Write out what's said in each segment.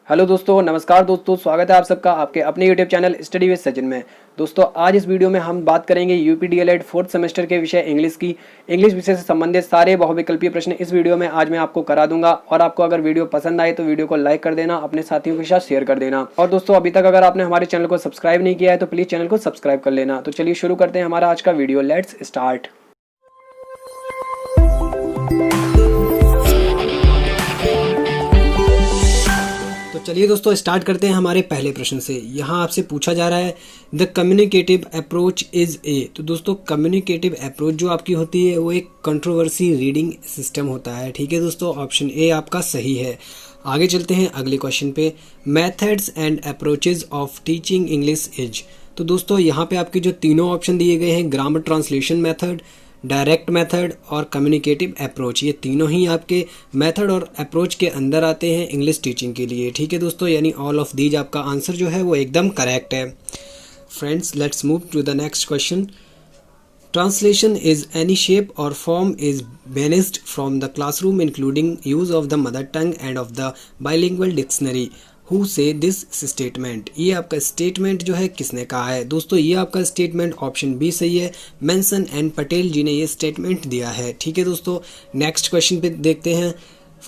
Hello दोस्तों, नमस्कार दोस्तों, स्वागत है आप सबका आपके अपने YouTube channel study with Sachin में। दोस्तों आज इस वीडियो में हम बात करेंगे यूपी डीएलएड फोर्थ सेमेस्टर के विषय इंग्लिश की। इंग्लिश विषय से संबंधित सारे बहुविकल्पीय प्रश्न इस वीडियो में आज मैं आपको करा दूंगा। और आपको अगर वीडियो पसंद आए तो वीडियो को लाइक कर देना, अपने साथियों के साथ शेयर कर देना। और दोस्तों अभी तक अगर आपने हमारे चैनल को सब्सक्राइब नहीं किया है तो प्लीज़ चैनल को सब्सक्राइब कर लेना। तो चलिए शुरू करते हैं हमारा आज का वीडियो। Let's start. तो चलिए दोस्तों स्टार्ट करते हैं हमारे पहले प्रश्न से। यहाँ आपसे पूछा जा रहा है the communicative approach is a. तो दोस्तों कम्युनिकेटिव अप्रोच जो आपकी होती है वो एक कंट्रोवर्सी रीडिंग सिस्टम होता है। ठीक है दोस्तों, ऑप्शन ए आपका सही है। आगे चलते हैं अगले क्वेश्चन पे। Methods and approaches of teaching English is. तो दोस्तों यहाँ पे आपके जो तीनों ऑप्शन दिए गए हैं, grammar translation method, direct method और कम्युनिकेटिव अप्रोच, ये तीनों ही आपके मेथड और अप्रोच के अंदर आते हैं इंग्लिश टीचिंग के लिए। ठीक है दोस्तों, यानी ऑल ऑफ दीज आपका आंसर जो है वो एकदम करेक्ट है। Friends let's move to the next question. Translation is any shape और form is banished from the classroom including use of the mother tongue and of the bilingual dictionary. Who says this statement. ये आपका statement जो है किसने कहा है? दोस्तों ये आपका स्टेटमेंट ऑप्शन बी सही है, मेंसन एंड पटेल जी ने ये स्टेटमेंट दिया है। ठीक है दोस्तों, नेक्स्ट क्वेश्चन पे देखते हैं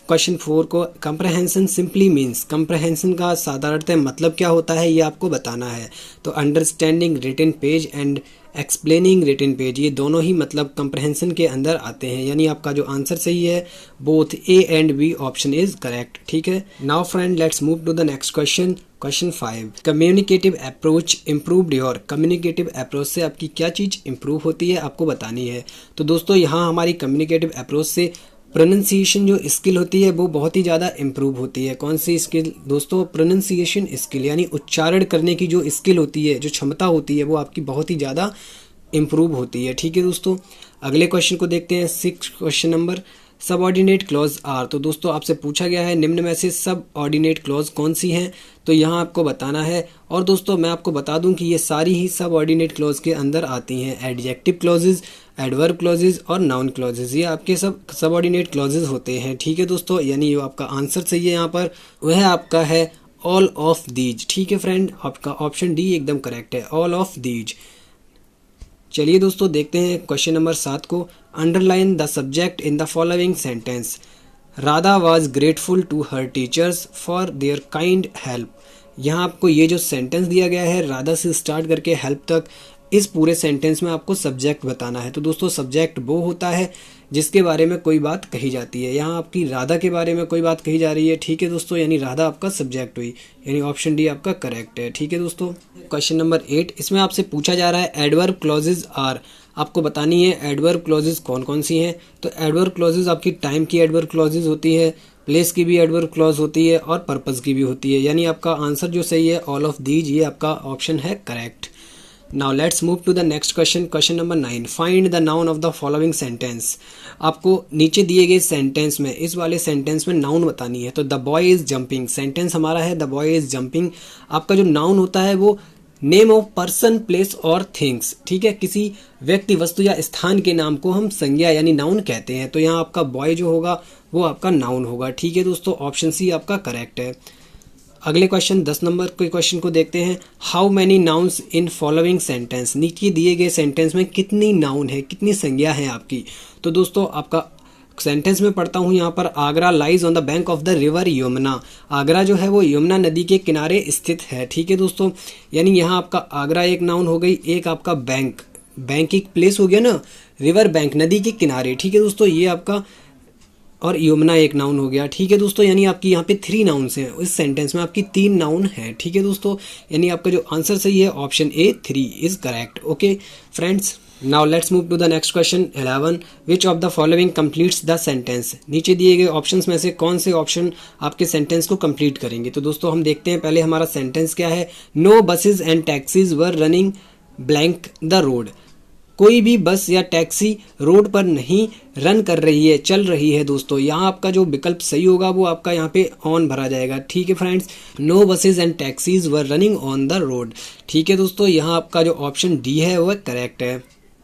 क्वेश्चन 4 को। Comprehension simply means. कंप्रहेंशन का साधारणतः मतलब क्या होता है ये आपको बताना है। तो understanding written page and explaining written page, ये दोनों ही मतलब कंप्रहेंशन के अंदर आते हैं। यानी आपका जो आंसर सही है both A and B option is correct. ठीक है, now friend let's move to the next question. Question 5, communicative approach improved your. Communicative approach से आपकी क्या चीज़ इम्प्रूव होती है आपको बतानी है। तो दोस्तों यहाँ हमारी कम्युनिकेटिव अप्रोच से प्रोनाउंसिएशन जो स्किल होती है वो बहुत ही ज़्यादा इम्प्रूव होती है। कौन सी स्किल दोस्तों? प्रोनाउंसिएशन स्किल, यानी उच्चारण करने की जो स्किल होती है, जो क्षमता होती है वो आपकी बहुत ही ज़्यादा इम्प्रूव होती है। ठीक है दोस्तों, अगले क्वेश्चन को देखते हैं। 6 question number, subordinate clause are. तो दोस्तों आपसे पूछा गया है निम्न में से सबऑर्डिनेट क्लॉज कौन सी हैं, तो यहाँ आपको बताना है। और दोस्तों मैं आपको बता दूं कि ये सारी ही सबऑर्डिनेट क्लॉज के अंदर आती हैं। एडजेक्टिव क्लॉजेज, एडवर्ब क्लॉजेज और नाउन क्लॉजेज, ये आपके सब सबऑर्डिनेट क्लॉजेज होते हैं। ठीक है दोस्तों, यानी जो आपका आंसर सही है यहाँ पर वह आपका है ऑल ऑफ दीज। ठीक है फ्रेंड, आपका ऑप्शन डी एकदम करेक्ट है, ऑल ऑफ दीज। चलिए दोस्तों देखते हैं क्वेश्चन नंबर 7 को। Underline the subject in the following sentence. Radha was grateful to her teachers for their kind help. यहाँ आपको ये जो सेंटेंस दिया गया है राधा से स्टार्ट करके हेल्प तक, इस पूरे सेंटेंस में आपको सब्जेक्ट बताना है। तो दोस्तों सब्जेक्ट वो होता है जिसके बारे में कोई बात कही जाती है। यहाँ आपकी राधा के बारे में कोई बात कही जा रही है। ठीक है दोस्तों, यानी राधा आपका सब्जेक्ट हुई, यानी ऑप्शन डी आपका करेक्ट है। ठीक है दोस्तों, क्वेश्चन नंबर 8, इसमें आपसे पूछा जा रहा है एडवर्ब क्लॉजेज आर। आपको बतानी है एडवर्ब क्लॉजेज कौन कौन सी हैं। तो एडवर्ब क्लॉजेज आपकी टाइम की एडवर्ब क्लॉजेज होती है, प्लेस की भी एडवर्ब क्लॉज होती है और पर्पस की भी होती है। यानी आपका आंसर जो सही है ऑल ऑफ दीज, ये आपका ऑप्शन है correct. Now let's move to the next question. Question number 9, find the noun of the following sentence. आपको नीचे दिए गए सेंटेंस में, इस वाले सेंटेंस में नाउन बतानी है। तो the boy is jumping, sentence हमारा है द बॉय इज जंपिंग। आपका जो नाउन होता है वो नेम ऑफ पर्सन, प्लेस और थिंग्स। ठीक है, किसी व्यक्ति, वस्तु या स्थान के नाम को हम संज्ञा यानी नाउन कहते हैं। तो यहाँ आपका बॉय जो होगा वो आपका नाउन होगा। ठीक है दोस्तों, ऑप्शन सी आपका करेक्ट है। अगले क्वेश्चन 10 नंबर के क्वेश्चन को देखते हैं। How many nouns in following sentence. नीचे दिए गए सेंटेंस में कितनी नाउन है, कितनी संज्ञा है आपकी। तो दोस्तों आपका सेंटेंस में पढ़ता हूँ यहाँ पर, Agra lies on the bank of the river Yamuna. Agra जो है वो यमुना नदी के किनारे स्थित है। ठीक है दोस्तों, यानी यहाँ आपका आगरा एक नाउन हो गई, एक आपका बैंक, बैंक एक प्लेस हो गया ना, रिवर बैंक नदी के किनारे। ठीक है दोस्तों, ये आपका, और यमुना एक नाउन हो गया। ठीक है दोस्तों, यानी आपकी यहाँ पे 3 नाउन्स हैं, इस सेंटेंस में आपकी 3 नाउन है। ठीक है दोस्तों, यानी आपका जो आंसर सही है option A 3 is correct. Okay friends, now let's move to the next question 11, which of the following completes the sentence. नीचे दिए गए ऑप्शंस में से कौन से ऑप्शन आपके सेंटेंस को कंप्लीट करेंगे। तो दोस्तों हम देखते हैं पहले हमारा सेंटेंस क्या है। No buses and taxis were running blank the road. कोई भी बस या टैक्सी रोड पर नहीं रन कर रही है, चल रही है। दोस्तों यहाँ आपका जो विकल्प सही होगा वो आपका यहाँ पे ऑन भरा जाएगा। ठीक है friends, no buses and taxis were running on the road. ठीक है दोस्तों, यहाँ आपका जो ऑप्शन डी है वो करेक्ट है।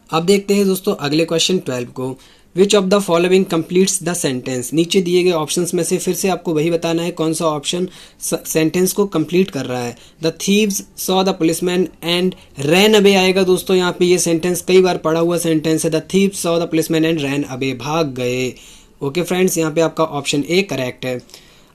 अब देखते हैं दोस्तों अगले क्वेश्चन 12 को। विच of the following completes the sentence. नीचे दिए गए ऑप्शंस में से फिर से आपको वही बताना है कौन सा ऑप्शन सेंटेंस को कंप्लीट कर रहा है। The thieves saw the policeman and ran away आएगा दोस्तों, यहाँ पे ये सेंटेंस कई बार पढ़ा हुआ सेंटेंस है। The thieves saw the policeman and ran away, भाग गए। ओके फ्रेंड्स, यहाँ पे आपका ऑप्शन ए करेक्ट है।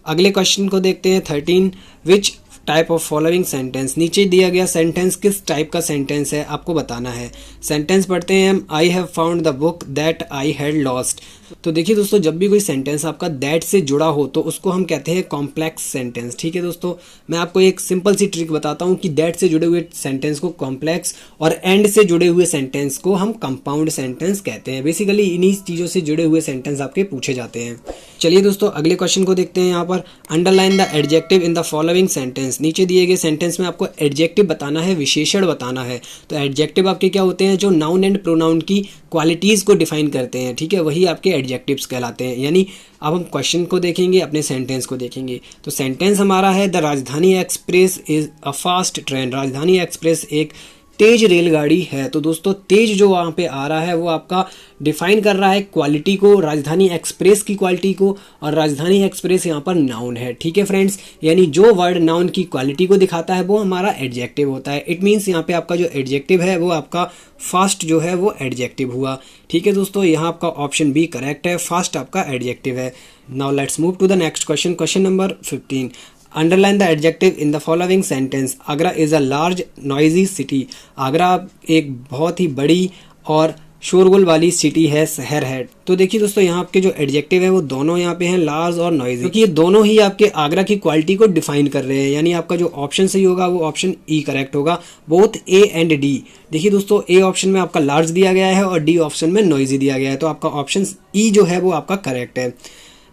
अगले क्वेश्चन को देखते हैं 13, which type of following sentence. नीचे दिया गया सेंटेंस किस टाइप का सेंटेंस है आपको बताना है। सेंटेंस पढ़ते हैं हम, I have found the book that I had lost. तो देखिए दोस्तों, जब भी कोई सेंटेंस आपका दैट से जुड़ा हो तो उसको हम कहते हैं कॉम्प्लेक्स सेंटेंस। ठीक है दोस्तों, मैं आपको एक सिंपल सी ट्रिक बताता हूँ कि दैट से जुड़े हुए सेंटेंस को कॉम्प्लेक्स और एंड से जुड़े हुए सेंटेंस को हम कंपाउंड सेंटेंस कहते हैं। बेसिकली इन्हीं चीज़ों से जुड़े हुए सेंटेंस आपके पूछे जाते हैं। चलिए दोस्तों, अगले क्वेश्चन को देखते हैं। यहाँ पर underline the adjective in the following sentence. नीचे दिए गए सेंटेंस में आपको एडजेक्टिव बताना है, विशेषण बताना है। तो एडजेक्टिव आपके क्या होते हैं, जो नाउन एंड प्रोनाउन की क्वालिटीज़ को डिफाइन करते हैं। ठीक है, वही आपके एडजेक्टिव्स कहलाते हैं। यानी अब हम क्वेश्चन को देखेंगे, अपने सेंटेंस को देखेंगे। तो सेंटेंस हमारा है, द राजधानी express is a fast train. राजधानी एक्सप्रेस एक तेज रेलगाड़ी है। तो दोस्तों, तेज जो वहाँ पे आ रहा है वो आपका डिफाइन कर रहा है क्वालिटी को, राजधानी एक्सप्रेस की क्वालिटी को, और राजधानी एक्सप्रेस यहाँ पर नाउन है। ठीक है फ्रेंड्स, यानी जो वर्ड नाउन की क्वालिटी को दिखाता है वो हमारा एडजेक्टिव होता है। इट मीन्स यहाँ पे आपका जो एडजेक्टिव है वो आपका फास्ट जो है वो एडजेक्टिव हुआ। ठीक है दोस्तों, यहाँ आपका ऑप्शन बी करेक्ट है, फास्ट आपका एडजेक्टिव है। Now let's move to the next question, question number 15। Underline the adjective in the following sentence. Agra is a large noisy city. Agra एक बहुत ही बड़ी और शोरगुल वाली सिटी है, शहर है। तो देखिए दोस्तों, यहाँ आपके जो एडजेक्टिव है वो दोनों यहाँ पे हैं, लार्ज और नॉइजी, क्योंकि ये दोनों ही आपके आगरा की क्वालिटी को डिफाइन कर रहे हैं। यानी आपका जो ऑप्शन सही होगा वो ऑप्शन ई करेक्ट होगा, बोथ ए एंड डी। देखिए दोस्तों, ए ऑप्शन में आपका लार्ज दिया गया है और डी ऑप्शन में नॉइजी दिया गया है, तो आपका ऑप्शन ई जो है वो आपका करेक्ट है।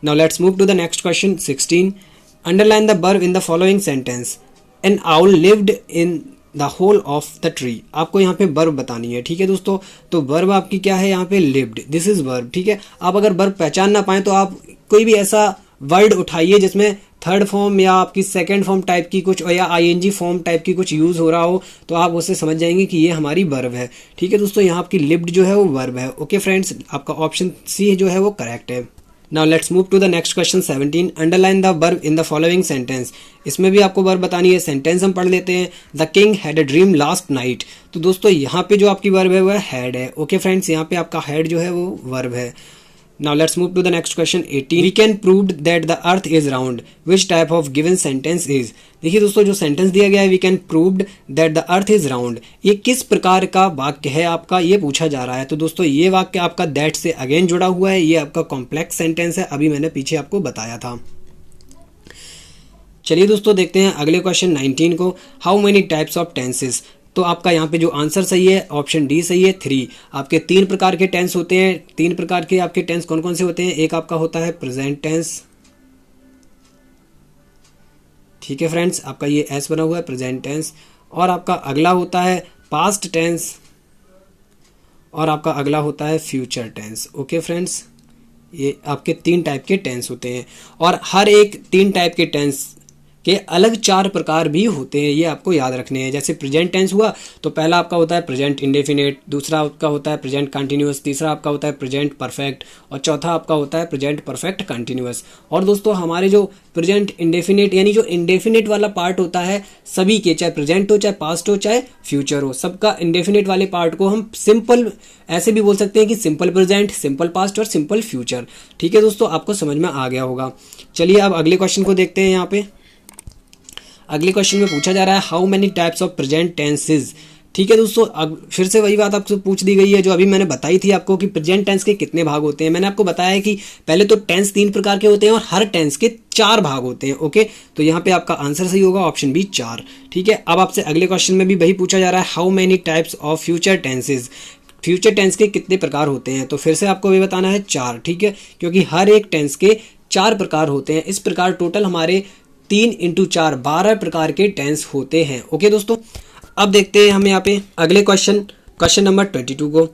Now let's move to the next question 16। Underline the verb in the following sentence. An owl lived in the hole of the tree. आपको यहाँ पे वर्ब बतानी है। ठीक है दोस्तों, तो वर्ब आपकी क्या है यहाँ पे, लिव्ड, दिस इज वर्ब। ठीक है, आप अगर वर्ब पहचान ना पाए तो आप कोई भी ऐसा वर्ड उठाइए जिसमें थर्ड फॉर्म या आपकी सेकंड फॉर्म टाइप की कुछ या आईएनजी फॉर्म टाइप की कुछ यूज हो रहा हो, तो आप उससे समझ जाएंगे कि ये हमारी वर्ब है। ठीक है दोस्तों, यहाँ आपकी लिव्ड जो है वो वर्ब है। ओके फ्रेंड्स, आपका ऑप्शन सी जो है वो करेक्ट है। Now let's move to the next question 17. Underline the verb in the following sentence. इसमें भी आपको वर्ब बतानी है। सेंटेंस हम पढ़ लेते हैं। The king had a dream last night. तो दोस्तों, यहाँ पे जो आपकी वर्ब है वो हैड है। ओके फ्रेंड्स, यहाँ पे आपका हैड जो है वो वर्ब है। Now let's move to the next question 18. We can prove that the earth is round. Which type of given sentence is? देखिए दोस्तों, जो सेंटेंस दिया गया है we can prove that the earth is round, ये किस प्रकार का वाक्य है आपका, ये पूछा जा रहा है। तो दोस्तों, ये वाक्य आपका that से अगेन जुड़ा हुआ है, ये आपका कॉम्प्लेक्स सेंटेंस है, अभी मैंने पीछे आपको बताया था। चलिए दोस्तों, देखते हैं अगले क्वेश्चन 19 को। How many types of tenses. तो आपका यहाँ पे जो आंसर सही है ऑप्शन डी सही है, 3। आपके 3 प्रकार के टेंस होते हैं। 3 प्रकार के आपके टेंस कौन कौन से होते हैं, एक आपका होता है प्रेजेंट टेंस। ठीक है फ्रेंड्स, आपका ये एस बना हुआ है प्रेजेंट टेंस, और आपका अगला होता है पास्ट टेंस, और आपका अगला होता है फ्यूचर टेंस। ओके फ्रेंड्स, ये आपके 3 टाइप के टेंस होते हैं, और हर एक 3 टाइप के टेंस के अलग 4 प्रकार भी होते हैं, ये आपको याद रखने हैं। जैसे प्रेजेंट टेंस हुआ तो पहला आपका होता है प्रेजेंट इंडेफिनिट, दूसरा आपका होता है प्रेजेंट कंटिन्यूअस, तीसरा आपका होता है प्रेजेंट परफेक्ट, और चौथा आपका होता है प्रेजेंट परफेक्ट कंटिन्यूअस। और दोस्तों, हमारे जो प्रेजेंट इंडेफिनिट यानी जो इंडेफिनिट वाला पार्ट होता है सभी के, चाहे प्रेजेंट हो, चाहे पास्ट हो, चाहे फ्यूचर हो, सबका इंडेफिनिट वाले पार्ट को हम सिंपल ऐसे भी बोल सकते हैं कि सिंपल प्रेजेंट, सिंपल पास्ट और सिंपल फ्यूचर। ठीक है दोस्तों, आपको समझ में आ गया होगा। चलिए अब अगले क्वेश्चन को देखते हैं। यहाँ पे अगले क्वेश्चन में पूछा जा रहा है how many types of present tenses. ठीक है दोस्तों, अब फिर से वही बात आपसे पूछ दी गई है जो अभी मैंने बताई थी आपको कि प्रेजेंट टेंस के कितने भाग होते हैं। मैंने आपको बताया है कि पहले तो टेंस 3 प्रकार के होते हैं और हर टेंस के 4 भाग होते हैं। ओके, तो यहाँ पे आपका आंसर सही होगा ऑप्शन बी 4। ठीक है, अब आपसे अगले क्वेश्चन में भी वही पूछा जा रहा है how many types of future tenses. Future tense के कितने प्रकार होते हैं, तो फिर से आपको भी बताना है 4। ठीक है, क्योंकि हर एक टेंस के 4 प्रकार होते हैं। इस प्रकार टोटल हमारे 3 × 4 12 प्रकार के टेंस होते हैं। ओके दोस्तों, अब देखते हैं हम यहाँ पे अगले क्वेश्चन नंबर 22 को।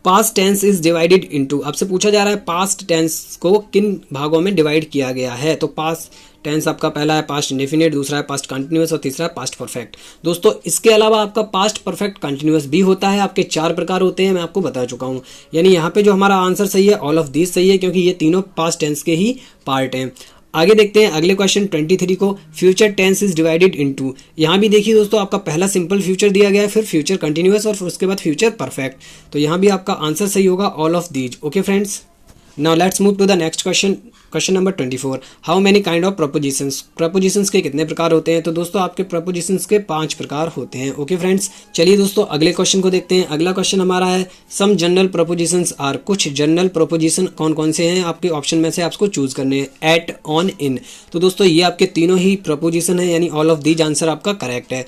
Past tense is divided into. आपसे पूछा जा रहा है पास्ट टेंस को किन भागों में डिवाइड किया गया है। तो पास्ट टेंस आपका पहला है पास्ट इंडेफिनिट, दूसरा है पास्ट कंटिन्यूअस और तीसरा है पास्ट परफेक्ट। दोस्तों इसके अलावा आपका पास्ट परफेक्ट कंटिन्यूअस भी होता है, आपके 4 प्रकार होते हैं, मैं आपको बता चुका हूँ। यानी यहाँ पे जो हमारा आंसर सही है ऑल ऑफ दीज सही है, क्योंकि ये तीनों पास्ट टेंस के ही पार्ट हैं। आगे देखते हैं अगले क्वेश्चन 23 को, future tense is divided into. यहाँ भी देखिए दोस्तों आपका पहला सिंपल फ्यूचर दिया गया है, फिर फ्यूचर कंटिन्यूअस और फिर उसके बाद फ्यूचर परफेक्ट। तो यहाँ भी आपका आंसर सही होगा all of these. Okay friends, now let's move to the next question. Question number 24, how many kind of prepositions. Prepositions के कितने प्रकार होते हैं? तो दोस्तों आपके प्रपोजिशंस के 5 प्रकार होते हैं। ओके फ्रेंड्स, चलिए दोस्तों अगले क्वेश्चन को देखते हैं। अगला क्वेश्चन हमारा है सम जनरल प्रपोजिशंस आर। कुछ जनरल प्रपोजिशन कौन कौन से हैं? आपके ऑप्शन में से आपको चूज करने हैं, एट, ऑन, इन। तो दोस्तों ये आपके तीनों ही प्रपोजिशन है, यानी ऑल ऑफ दीज आंसर आपका करेक्ट है।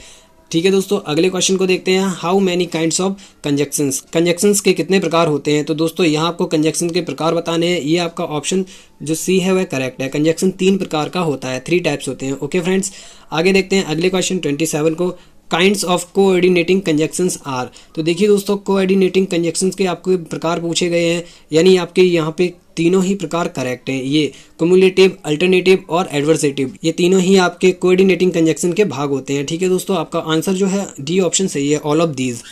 ठीक है दोस्तों, अगले क्वेश्चन को देखते हैं, how many kinds of conjunctions. Conjunctions के कितने प्रकार होते हैं? तो दोस्तों यहाँ आपको कंजक्शन के प्रकार बताने हैं। ये आपका ऑप्शन जो सी है वह करेक्ट है। कंजक्शन 3 प्रकार का होता है, 3 टाइप्स होते हैं। ओके फ्रेंड्स, आगे देखते हैं अगले क्वेश्चन 27 को, kinds of coordinating conjunctions are. तो देखिए दोस्तों कोऑर्डिनेटिंग कंजक्शंस के आपको प्रकार पूछे गए हैं, यानी आपके यहाँ पे तीनों ही प्रकार करेक्ट हैं। ये क्युमुलेटिव, अल्टरनेटिव और एडवर्सेटिव, ये तीनों ही आपके कोऑर्डिनेटिंग कंजक्शन के भाग होते हैं। ठीक है दोस्तों, आपका आंसर जो है डी ऑप्शन सही है, all of these.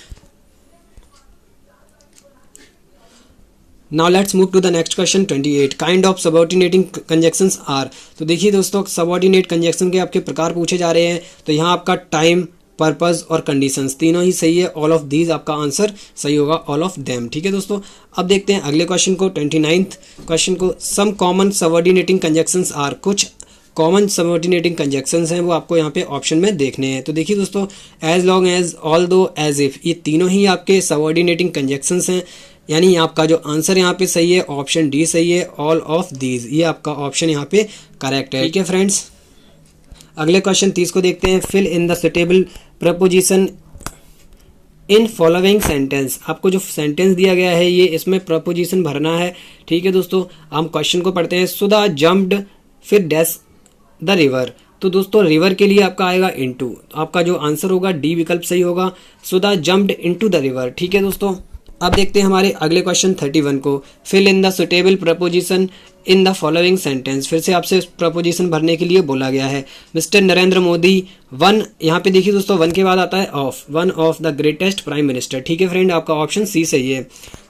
Now let's move to the next question 28, kind of subordinating conjunctions are. तो देखिए दोस्तों सबऑर्डिनेट कंजक्शन के आपके प्रकार पूछे जा रहे हैं। तो यहाँ आपका टाइम, पर्पस और कंडीशंस तीनों ही सही है, ऑल ऑफ दीज आपका आंसर सही होगा, ऑल ऑफ देम। ठीक है दोस्तों, अब देखते हैं अगले क्वेश्चन को 29th क्वेश्चन को, some common subordinating conjunctions are. कुछ कॉमन सबऑर्डिनेटिंग कंजक्शंस हैं वो आपको यहाँ पे ऑप्शन में देखने हैं। तो देखिए दोस्तों एज लॉन्ग एज, ऑल दो, एज इफ, ये तीनों ही आपके सबऑर्डिनेटिंग कंजक्शंस हैं, यानी आपका जो आंसर यहाँ पे सही है ऑप्शन डी सही है, ऑल ऑफ दीज, ये आपका ऑप्शन यहाँ पे करेक्ट है। ठीक है फ्रेंड्स, अगले क्वेश्चन 30 को देखते हैं, fill in the suitable preposition in following sentence. आपको जो सेंटेंस दिया गया है ये इसमें प्रपोजिशन भरना है। ठीक है दोस्तों, हम क्वेश्चन को पढ़ते हैं, सुधा जम्प्ड फिर डैश द रिवर। तो दोस्तों रिवर के लिए आपका आएगा इनटू, आपका जो आंसर होगा डी विकल्प सही होगा, सुधा जम्प्ड इनटू द रिवर। ठीक है दोस्तों, अब देखते हैं हमारे अगले क्वेश्चन 31 को, fill in the suitable preposition in the following sentence. फिर से आपसे प्रपोजिशन भरने के लिए बोला गया है, मिस्टर नरेंद्र मोदी वन, यहाँ पे देखिए दोस्तों वन के बाद आता है of, one of the greatest prime minister. ठीक है फ्रेंड, आपका ऑप्शन सी सही है।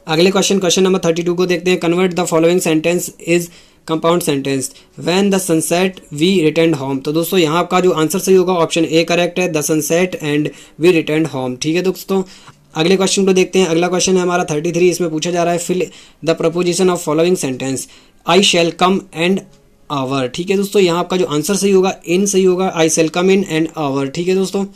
अगले क्वेश्चन नंबर 32 को देखते हैं, convert the following sentence is compound sentence, when the sunset we return home. तो दोस्तों यहाँ आपका जो आंसर सही होगा ऑप्शन ए करेक्ट है, the sunset and we return home. ठीक है दोस्तों, अगले क्वेश्चन को देखते हैं। अगला क्वेश्चन है हमारा 33, इसमें पूछा जा रहा है, fill the preposition of following sentence, I shall come and hour. ठीक है दोस्तों, यहाँ आपका जो आंसर सही होगा इन सही होगा, आई shall come in and hour. ठीक है दोस्तों,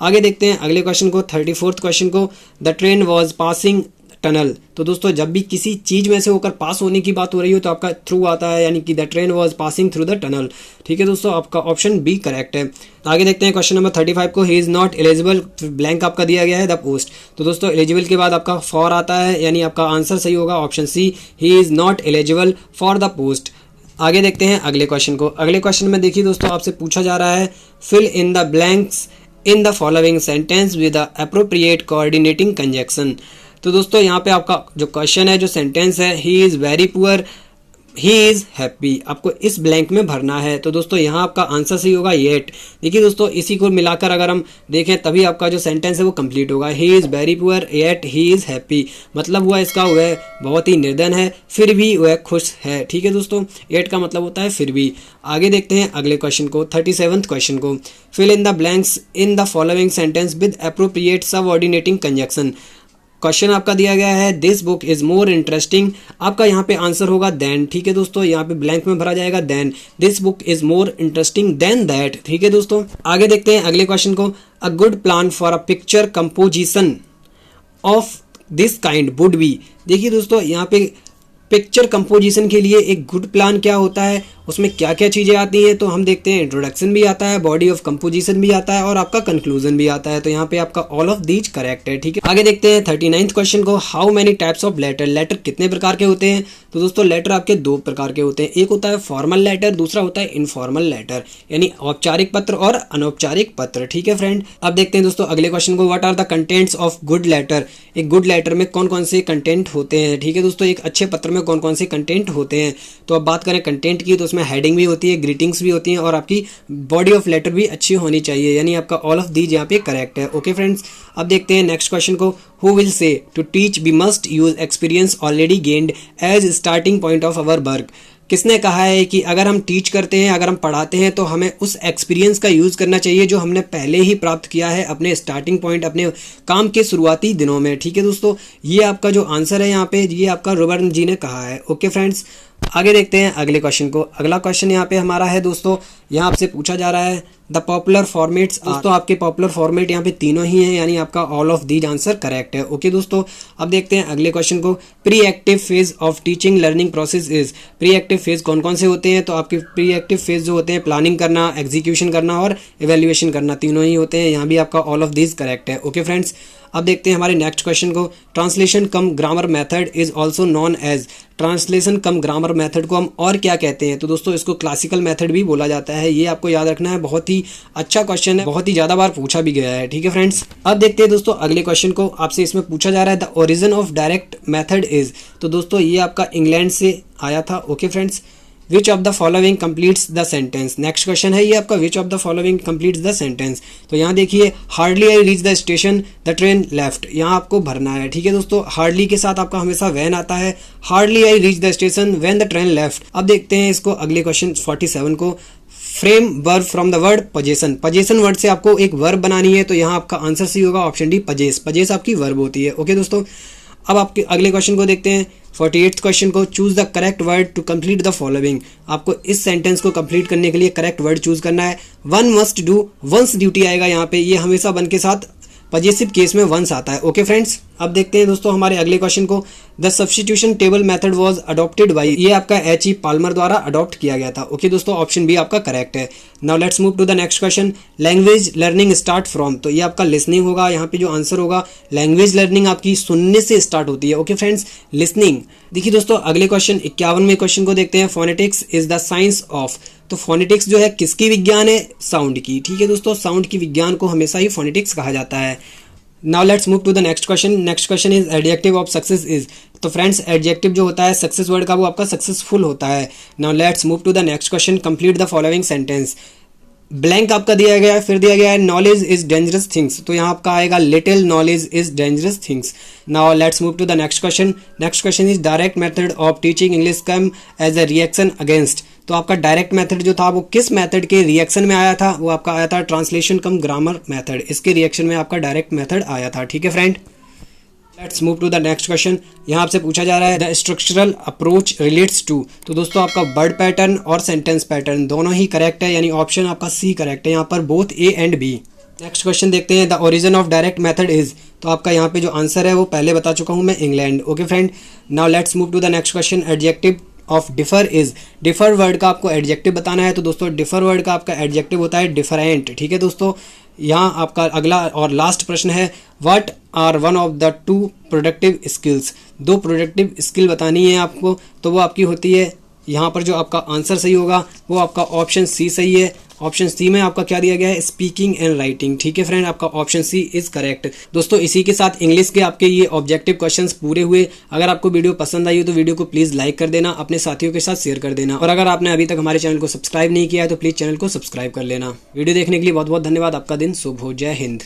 आगे देखते हैं अगले क्वेश्चन को 34th क्वेश्चन को, the train was passing tunnel. तो दोस्तों जब भी किसी चीज में से होकर पास होने की बात हो रही हो तो आपका थ्रू आता है, यानी कि the train was passing through the tunnel. ठीक है दोस्तों, आपका ऑप्शन बी करेक्ट है। आगे देखते हैं क्वेश्चन नंबर 35 को, ही इज नॉट एलिजिबल, ब्लैंक आपका दिया गया है द पोस्ट। तो दोस्तों एलिजिबल के बाद आपका फॉर आता है, यानी आपका आंसर सही होगा option C, he is not eligible for the post. आगे देखते हैं अगले क्वेश्चन को। अगले क्वेश्चन में देखिए दोस्तों आपसे पूछा जा रहा है, fill in the blanks in the following sentence with the appropriate coordinating conjunction. तो दोस्तों यहाँ पे आपका जो क्वेश्चन है, जो सेंटेंस है, he is very poor, he is happy, आपको इस ब्लैंक में भरना है। तो दोस्तों यहाँ आपका आंसर सही होगा येट। देखिए दोस्तों इसी को मिलाकर अगर हम देखें तभी आपका जो सेंटेंस है वो कंप्लीट होगा, he is very poor yet he is happy, मतलब हुआ इसका वह बहुत ही निर्धन है फिर भी वह खुश है। ठीक है दोस्तों, येट का मतलब होता है फिर भी। आगे देखते हैं अगले क्वेश्चन को, 37th क्वेश्चन को, fill in the blanks in the following sentence with appropriate subordinating conjunction. Question आपका दिया गया है, this book is more interesting, आपका यहाँ पे आंसर होगा देन। ठीक है दोस्तों, यहाँ पे ब्लैंक में भरा जाएगा then, this book is more interesting than that. ठीक है दोस्तों, आगे देखते हैं अगले क्वेश्चन को, a good plan for a picture composition of this kind would be. देखिए दोस्तों यहाँ पे पिक्चर कंपोजिशन के लिए एक गुड प्लान क्या होता है, उसमें क्या क्या चीज़ें आती हैं, तो हम देखते हैं इंट्रोडक्शन भी आता है, बॉडी ऑफ कंपोजिशन भी आता है और आपका कंक्लूजन भी आता है। तो यहाँ पे आपका ऑल ऑफ दीज करेक्ट है। ठीक है, आगे देखते हैं 39th क्वेश्चन को, how many types of letter, letter कितने प्रकार के होते हैं। तो दोस्तों लेटर आपके 2 प्रकार के होते हैं, एक होता है फॉर्मल लेटर, दूसरा होता है इनफॉर्मल लेटर, यानी औपचारिक पत्र और अनौपचारिक पत्र। ठीक है फ्रेंड, अब देखते हैं दोस्तों अगले क्वेश्चन को, what are the contents of good letter. एक गुड लेटर में कौन कौन से कंटेंट होते हैं। ठीक है दोस्तों, एक अच्छे पत्र में कौन कौन से कंटेंट होते हैं। तो अब बात करें कंटेंट की, तो उसमें हेडिंग भी होती है, ग्रीटिंग्स भी होती हैं और आपकी बॉडी ऑफ लेटर भी अच्छी होनी चाहिए, यानी आपका ऑल ऑफ दीज यहाँ पे करेक्ट है। ओके फ्रेंड्स, अब देखते हैं नेक्स्ट क्वेश्चन को। Who will say to teach we must use experience already gained as starting point of our work. किसने कहा है कि अगर हम टीच करते हैं, अगर हम पढ़ाते हैं तो हमें उस एक्सपीरियंस का यूज़ करना चाहिए जो हमने पहले ही प्राप्त किया है अपने स्टार्टिंग पॉइंट, अपने काम के शुरुआती दिनों में। ठीक है दोस्तों, ये आपका जो आंसर है यहाँ पे, ये आपका रॉबर्ट जी ने कहा है। ओके फ्रेंड्स, आगे देखते हैं अगले क्वेश्चन को। अगला क्वेश्चन यहाँ पे हमारा है दोस्तों, यहाँ आपसे पूछा जा रहा है द पॉपुलर फॉर्मेट्स। दोस्तों आपके पॉपुलर फॉर्मेट यहाँ पे तीनों ही हैं, यानी आपका all of these answer correct है। ओके दोस्तों, अब देखते हैं अगले क्वेश्चन को। Pre active phase of teaching learning process is. Pre active phase कौन कौन से होते हैं? तो आपके प्री एक्टिव फेज जो होते हैं प्लानिंग करना, एग्जीक्यूशन करना और इवेल्युएशन करना, तीनों ही होते हैं। यहाँ भी आपका ऑल ऑफ दीज करेक्ट है। ओके फ्रेंड्स, अब देखते हैं हमारे नेक्स्ट क्वेश्चन को। Translation cum grammar method is also known as. Translation cum grammar method को हम और क्या कहते हैं? तो दोस्तों इसको क्लासिकल मेथड भी बोला जाता है। ये आपको याद रखना है, बहुत ही अच्छा क्वेश्चन है, बहुत ही ज़्यादा बार पूछा भी गया है। ठीक है फ्रेंड्स, अब देखते हैं दोस्तों अगले क्वेश्चन को। आपसे इसमें पूछा जा रहा है the origin of direct method is. तो दोस्तों ये आपका इंग्लैंड से आया था। Okay friends, which of the following completes the sentence. Next question है ये आपका, विच of the following completes the sentence. तो यहाँ देखिए, hardly I reach the station the train left, यहाँ आपको भरना है। ठीक है दोस्तों, हार्डली के साथ आपका हमेशा वैन आता है। Hardly I reach the station when the train left. अब देखते हैं इसको अगले क्वेश्चन 47 को। Frame verb from the word possession. Possession word से आपको एक वर्ब बनानी है, तो यहाँ आपका आंसर सी होगा ऑप्शन डी, पजेस। पजेस आपकी वर्ब होती है। ओके दोस्तों, अब आपके अगले क्वेश्चन को देखते हैं 48th क्वेश्चन को। Choose the correct word to complete the following. आपको इस सेंटेंस को कंप्लीट करने के लिए करेक्ट वर्ड चूज करना है। One must do, once duty आएगा यहाँ पे, ये हमेशा वन के साथ पजेसिव केस में वंस आता है। ओके फ्रेंड्स, अब देखते हैं दोस्तों हमारे अगले क्वेश्चन को। The substitution table method was adopted by. ये आपका H.E. पाल्मर द्वारा अडॉप्ट किया गया था। ओके दोस्तों, ऑप्शन बी आपका करेक्ट है। Now let's move to the next question. Language learning start from. तो ये आपका लिसनिंग होगा। यहाँ पे जो आंसर होगा, लैंग्वेज लर्निंग आपकी सुनने से स्टार्ट होती है। Okay friends, listening. देखिए दोस्तों अगले क्वेश्चन 51वें क्वेश्चन को देखते हैं। Phonetics is the science of. तो फोनेटिक्स जो है किसकी विज्ञान है? साउंड की। ठीक है दोस्तों, साउंड की विज्ञान को हमेशा ही फोनेटिक्स कहा जाता है। Now let's move to the next question. Next question is adjective of success is. तो फ्रेंड्स एडजेक्टिव जो होता है सक्सेस वर्ड का, वो आपका सक्सेसफुल होता है। Now let's move to the next question. Complete the following sentence. Blank आपका दिया गया है, फिर दिया गया है नॉलेज इज डेंजरस थिंग्स। तो यहाँ आपका आएगा little knowledge is dangerous things. Now let's move to the next question. Next question is direct method of teaching English cum as a reaction against. तो आपका डायरेक्ट मेथड जो था वो किस मेथड के रिएक्शन में आया था? वो आपका आया था ट्रांसलेशन कम ग्रामर मेथड। इसके रिएक्शन में आपका डायरेक्ट मेथड आया था। ठीक है friend, let's move to the next question. यहाँ आपसे पूछा जा रहा है the structural approach relates to. तो दोस्तों आपका वर्ड पैटर्न और सेंटेंस पैटर्न दोनों ही करेक्ट है, यानी ऑप्शन आपका सी करेक्ट है यहाँ पर, both A and B. Next question देखते हैं। The origin of direct method is. तो आपका यहाँ पे जो आंसर है वो पहले बता चुका हूँ मैं, England. Okay friend, now let's move to the next question. Adjective of differ is. Differ word का आपको एडजेक्टिव बताना है। तो दोस्तों डिफर वर्ड का आपका एडजेक्टिव होता है डिफरेंट। ठीक है दोस्तों, यहाँ आपका अगला और लास्ट प्रश्न है what are one of the two productive skills. दो प्रोडक्टिव स्किल बतानी है आपको, तो वो आपकी होती है, यहाँ पर जो आपका आंसर सही होगा वो आपका ऑप्शन सी सही है। ऑप्शन सी में आपका क्या दिया गया है? Speaking and writing. ठीक है फ्रेंड, आपका ऑप्शन सी इज करेक्ट। दोस्तों इसी के साथ इंग्लिश के आपके ये ऑब्जेक्टिव क्वेश्चंस पूरे हुए। अगर आपको वीडियो पसंद आई हो तो वीडियो को प्लीज़ लाइक कर देना, अपने साथियों के साथ शेयर कर देना, और अगर आपने अभी तक हमारे चैनल को सब्सक्राइब नहीं किया है तो प्लीज़ चैनल को सब्सक्राइब कर लेना। वीडियो देखने के लिए बहुत बहुत धन्यवाद। आपका दिन शुभ हो। जय हिंद।